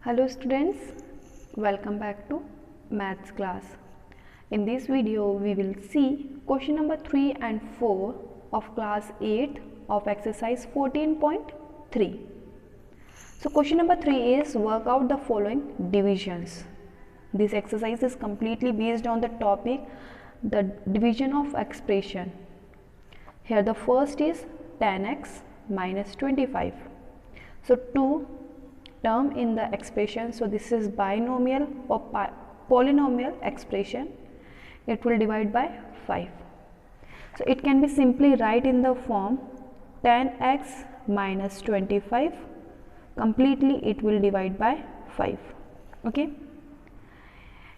Hello students, welcome back to maths class. In this video we will see question number 3 and 4 of class 8 of exercise 14.3. So question number 3 is work out the following divisions. This exercise is completely based on the topic the division of expression. Here the first is 10x minus 25. So two term in the expression, so this is binomial or polynomial expression. It will divide by 5. So it can be simply write in the form 10x minus 25, completely it will divide by 5. Okay,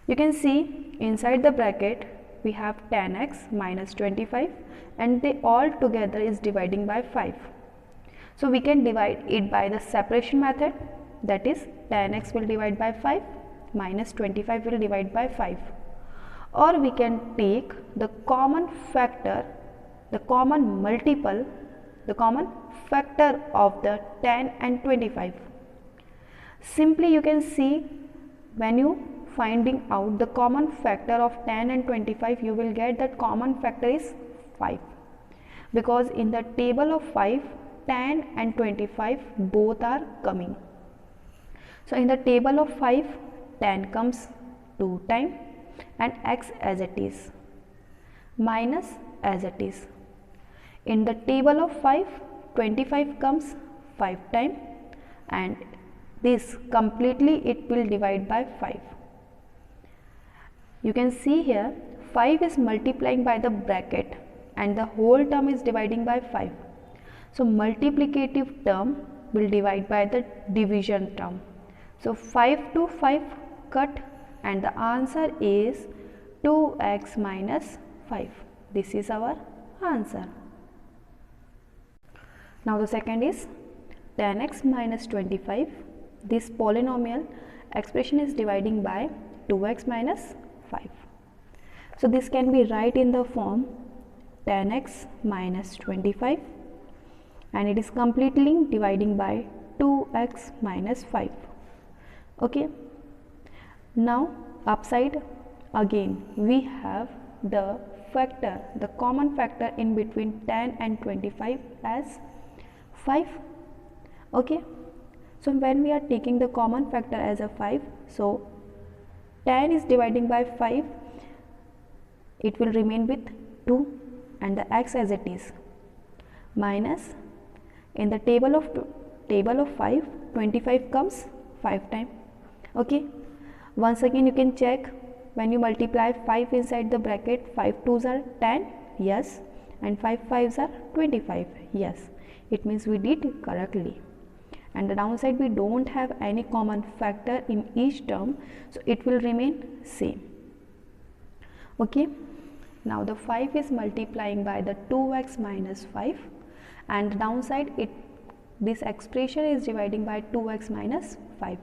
you can see inside the bracket we have 10x minus 25 and they all together is dividing by 5. So we can divide it by the separation method, that is 10x will divide by 5 minus 25 will divide by 5, or we can take the common factor, the common multiple, the common factor of the 10 and 25. Simply you can see when you finding out the common factor of 10 and 25, you will get that common factor is 5, because in the table of 5 10 and 25 both are coming. So in the table of 5 10 comes 2 times and x as it is, minus as it is. In the table of 5 25 comes 5 times and this completely it will divide by 5. You can see here 5 is multiplying by the bracket and the whole term is dividing by 5. So multiplicative term will divide by the division term. So 5 to 5 cut and the answer is 2x minus 5. This is our answer. Now the second is 10x minus 25. This polynomial expression is dividing by 2x minus 5. So this can be write in the form 10x minus 25 and it is completely dividing by 2x minus 5. Okay, now upside again we have the factor, the common factor in between 10 and 25 as 5. Okay, so when we are taking the common factor as a 5, so 10 is dividing by 5, it will remain with 2 and the x as it is, minus in the table of 5 25 comes 5 times. Okay, once again you can check when you multiply 5 inside the bracket, 5 2s are 10, yes, and 5 5s are 25, yes, it means we did correctly. And the downside we don't have any common factor in each term, so it will remain same. Okay, now the 5 is multiplying by the 2x minus 5 and the downside this expression is dividing by 2x minus 5.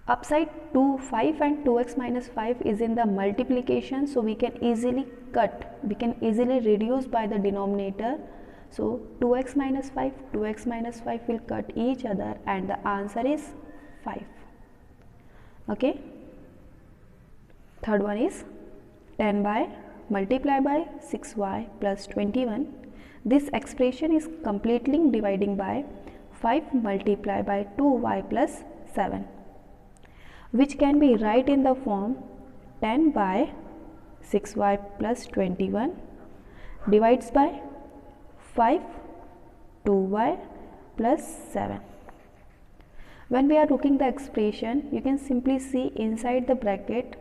Upside 5 and 2x minus 5 is in the multiplication, so we can easily cut, we can easily reduce by the denominator. So 2x minus 5 will cut each other and the answer is 5. Okay, third one is 10y multiplied by 6y plus 21. This expression is completely dividing by 5 multiplied by 2y plus 7, which can be write in the form 10 by 6y plus 21 divides by 5 2y plus 7. When we are looking the expression, you can simply see inside the bracket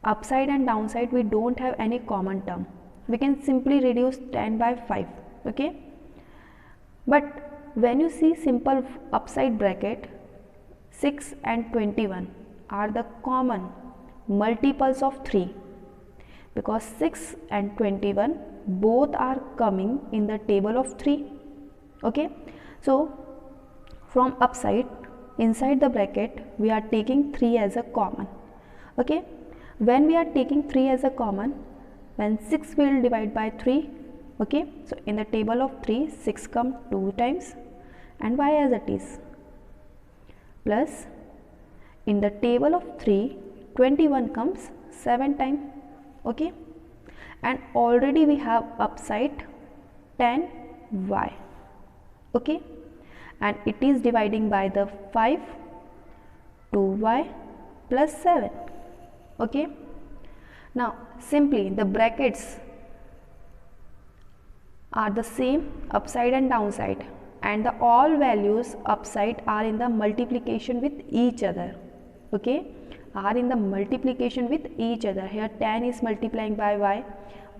upside and downside we don't have any common term. We can simply reduce 10 by 5. Okay, but when you see simple upside bracket, 6 and 21 are the common multiples of 3, because 6 and 21 both are coming in the table of 3. Okay, so from upside inside the bracket we are taking 3 as a common. Okay, when we are taking 3 as a common, when 6 will divide by 3. Okay, so in the table of 3 6 come 2 times and y as it is. plus in the table of 3 21 comes 7 times. Okay, and already we have upside 10y. Okay, and it is dividing by the 5 2y plus 7. Okay, now simply the brackets are the same upside and downside, and the all values upside are in the multiplication with each other. Okay, are in the multiplication with each other. Here 10 is multiplying by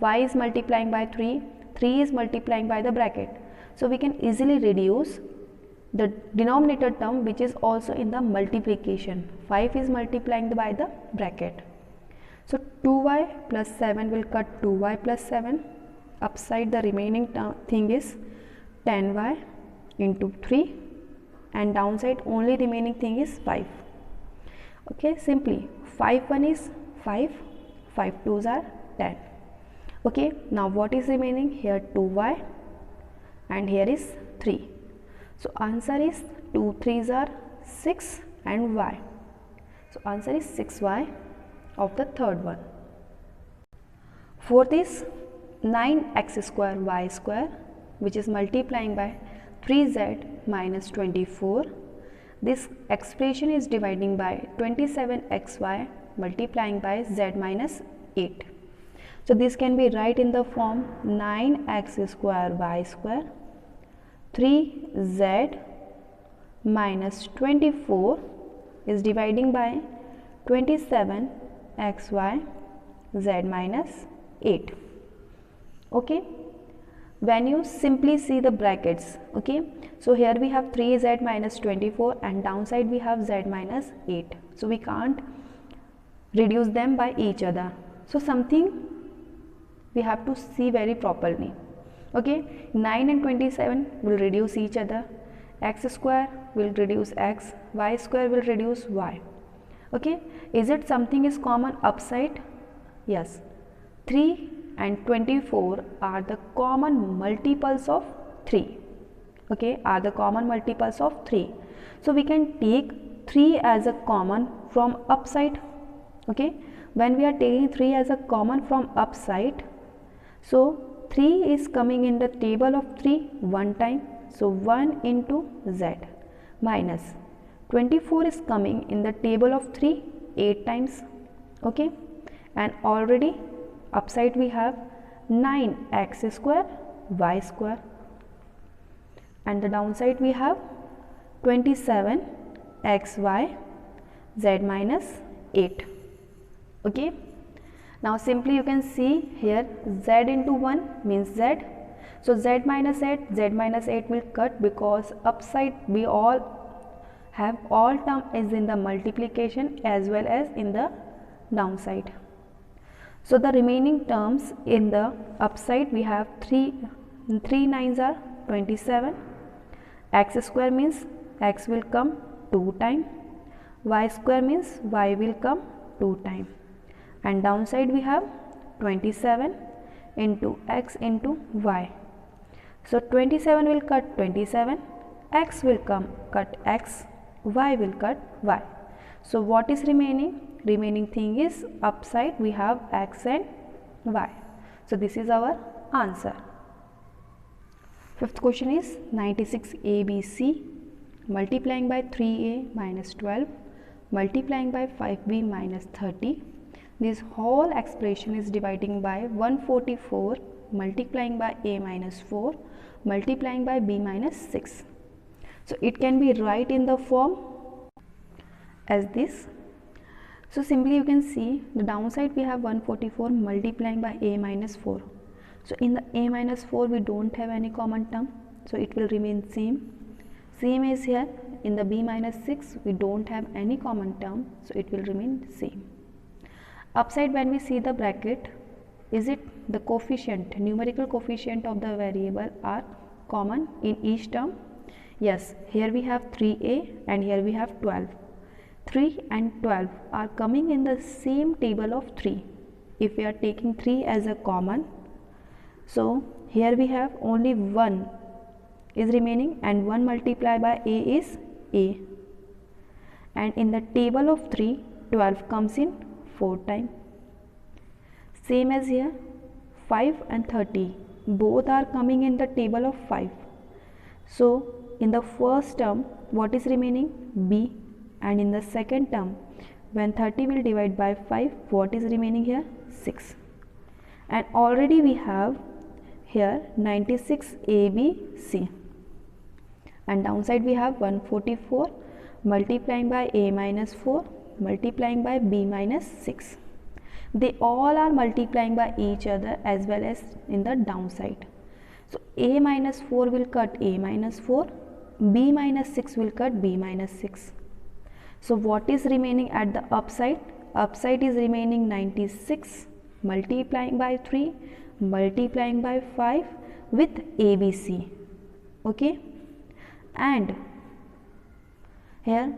y is multiplying by 3 is multiplying by the bracket. So we can easily reduce the denominator term which is also in the multiplication. 5 is multiplying by the bracket. So 2y plus 7 will cut 2y plus 7. Upside the remaining thing is 10y into 3, and downside only remaining thing is 5. Okay, simply 5 1 is 5, 5 2s are 10. Okay, now what is remaining? Here 2y and here is 3. So answer is 2 3s are 6 and y. So answer is 6y of the third one. Fourth is 9x square y square, which is multiplying by 3z minus 24. This expression is dividing by 27xy multiplying by z minus 8. So this can be write in the form 9x square y square 3z minus 24 is dividing by 27xy z minus 8. Okay, when you simply see the brackets, okay, so here we have 3z minus 24 and downside we have z minus 8. So we can't reduce them by each other. So something we have to see very properly. Okay, 9 and 27 will reduce each other. X square will reduce x, y square will reduce y. Okay, is it something is common upside? Yes, 3 and 24 are the common multiples of 3. Okay, are the common multiples of 3. So we can take 3 as a common from upside. Okay, when we are taking 3 as a common from upside, so 3 is coming in the table of 3 one time, so 1 into z minus 24 is coming in the table of 3 8 times. Okay, and already upside we have 9x square y square, and the downside we have 27xy z minus 8. Okay, now simply you can see here z into 1 means z, so z minus 8 will cut because upside we all have all term is in the multiplication as well as in the downside. So the remaining terms in the upside we have 3 9s are 27, x square means x will come 2 times, y square means y will come 2 times, and downside we have 27 into x into y. So 27 will cut 27, x will come cut x, y will cut y. So what is remaining? Remaining thing is upside we have x and y. So this is our answer. Fifth question is 96ABC multiplying by 3a minus 12 multiplying by 5b minus 30. This whole expression is dividing by 144 multiplying by a minus 4 multiplying by b minus 6. So it can be write in the form as this. So simply you can see the downside we have 144 multiplying by a minus 4. So in the a minus 4 we don't have any common term, so it will remain same. Same is here in the b minus 6 we don't have any common term, so it will remain same. Upside when we see the bracket, is it the coefficient, numerical coefficient of the variable are common in each term? Yes, here we have 3a and here we have 12. 3 and 12 are coming in the same table of 3. If we are taking 3 as a common, so here we have only 1 is remaining and 1 multiplied by a is a. and in the table of 3 12 comes in 4 times. Same as here, 5 and 30 both are coming in the table of 5. So in the first term what is remaining? B. And in the second term, when 30 will divide by 5, what is remaining here? 6. And already we have here 96 A, B, C. And downside we have 144 multiplying by A minus 4 multiplying by B minus 6. They all are multiplying by each other as well as in the downside. So A minus 4 will cut A minus 4, B minus 6 will cut B minus 6. So what is remaining at the upside? Upside is remaining 96 multiplying by 3 multiplying by 5 with ABC. Okay, and here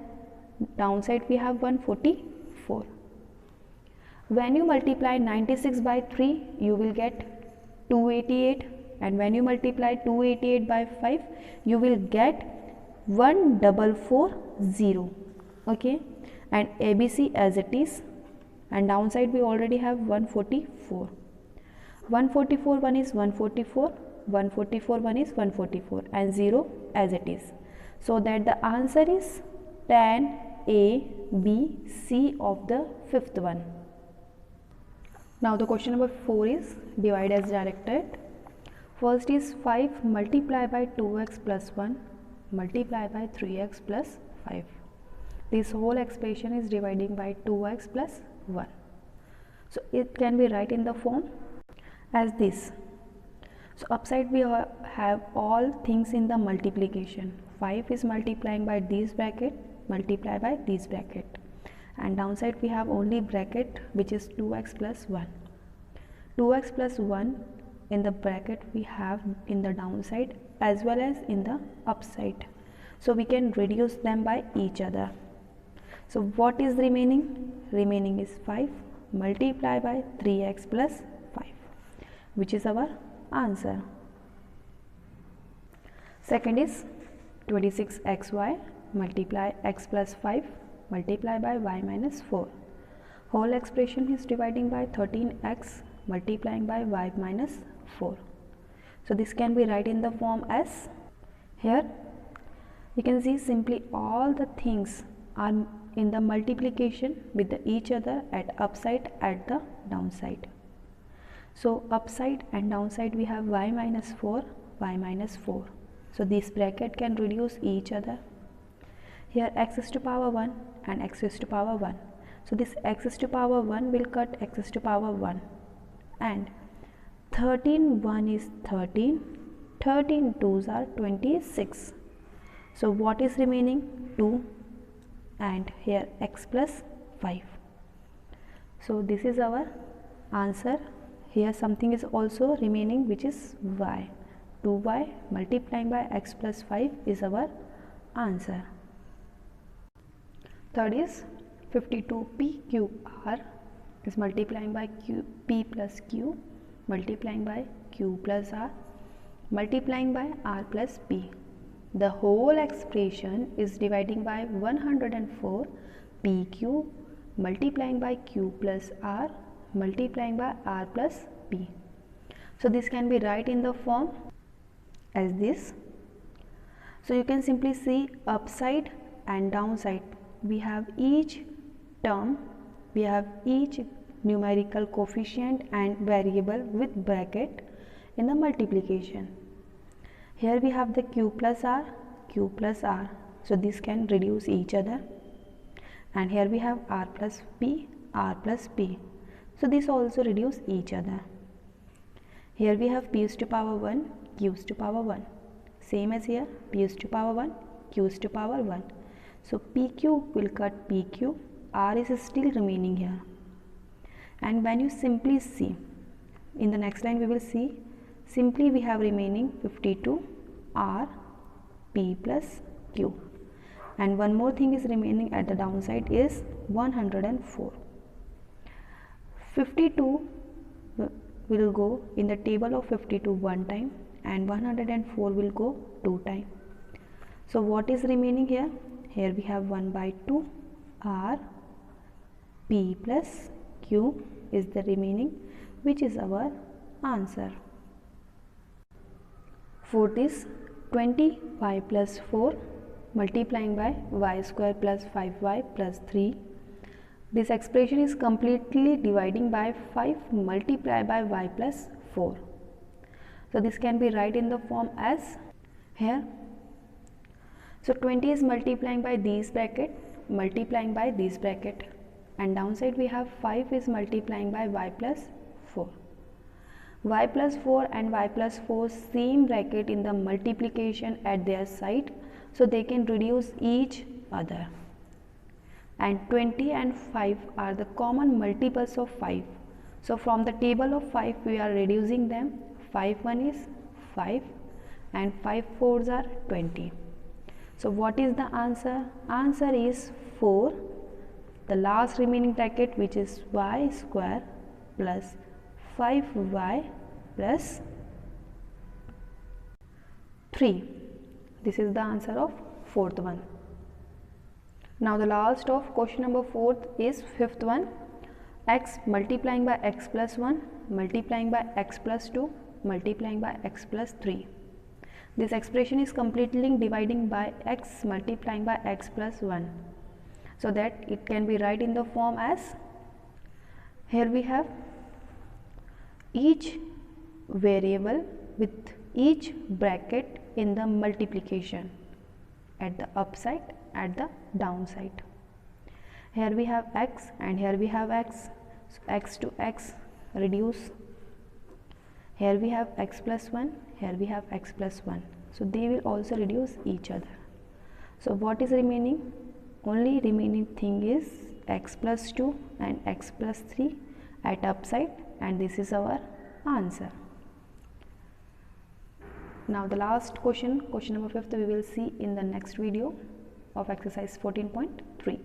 downside we have 144. When you multiply 96 by 3 you will get 288, and when you multiply 288 by 5 you will get 1440. Okay, and ABC as it is, and downside we already have 144. 144 one is 144, 144 one is 144, and 0 as it is. So that the answer is 10 A, B, C of the fifth one. Now the question number 4 is divide as directed. First is 5 multiply by 2x plus 1 multiply by 3x plus 5. This whole expression is dividing by 2x plus 1. So it can be write in the form as this. So upside we have all things in the multiplication. 5 is multiplying by this bracket, multiply by this bracket, and downside we have only bracket which is 2x plus 1. 2x plus 1 in the bracket we have in the downside as well as in the upside. So we can reduce them by each other. So what is remaining? Remaining is 5 multiply by 3x plus 5, which is our answer. Second is 26xy multiply x plus 5 multiply by y minus 4. Whole expression is dividing by 13x multiplying by y minus 4. So this can be write in the form as, here you can see simply all the things are in the multiplication with each other at upside at the downside. So upside and downside we have y minus 4, y minus 4. So this bracket can reduce each other. Here x is to power 1 and x is to power 1. So this x is to power 1 will cut x is to power 1, and 13 1 is 13, 13 2s are 26. So what is remaining? 2, and here x plus 5. So this is our answer. Here something is also remaining which is y. 2y multiplying by x plus 5 is our answer. Third is 52pqr is multiplying by p plus q multiplying by q plus r multiplying by r plus p. The whole expression is dividing by 104 pq multiplying by q plus r multiplying by r plus p. So this can be write in the form as this. So you can simply see upside and downside. We have each term, we have each numerical coefficient and variable with bracket in the multiplication. Here we have the q plus r, q plus r. So this can reduce each other. And here we have r plus p, r plus p. So this also reduce each other. Here we have p is to power 1, q is to power 1. Same as here, p is to power 1, q is to power 1. So pq will cut pq, r is still remaining here. And when you simply see, in the next line we will see, simply we have remaining 52 r p plus q. And one more thing is remaining at the downside is 104. 52 will go in the table of 52 one time and 104 will go 2 times. So what is remaining here? Here we have 1 by 2 r p plus q is the remaining, which is our answer. Fourth is 20y plus 4 multiplying by y square plus 5y plus 3. This expression is completely dividing by 5 multiplied by y plus 4. So this can be write in the form as here. So 20 is multiplying by this bracket, multiplying by this bracket, and downside we have 5 is multiplying by y plus 4. Y plus 4 and y plus 4 same bracket in the multiplication at their side, so they can reduce each other. And 20 and 5 are the common multiples of 5. So from the table of 5 we are reducing them. 5 1 is 5 and 5 4s are 20. So what is the answer? Answer is 4, the last remaining bracket, which is y square plus 5y plus 3. This is the answer of fourth one. Now the last of question number 4 is fifth one. X multiplying by x plus 1 multiplying by x plus 2 multiplying by x plus 3. This expression is completely dividing by x multiplying by x plus 1, so that it can be write in the form as, here we have each variable with each bracket in the multiplication at the upside, at the downside. Here we have x and here we have x, so x to x reduce. Here we have x plus 1, here we have x plus 1, so they will also reduce each other. So what is remaining? Only remaining thing is x plus 2 and x plus 3 at upside, and this is our answer. Now the last question, question number 5, we will see in the next video of exercise 14.3.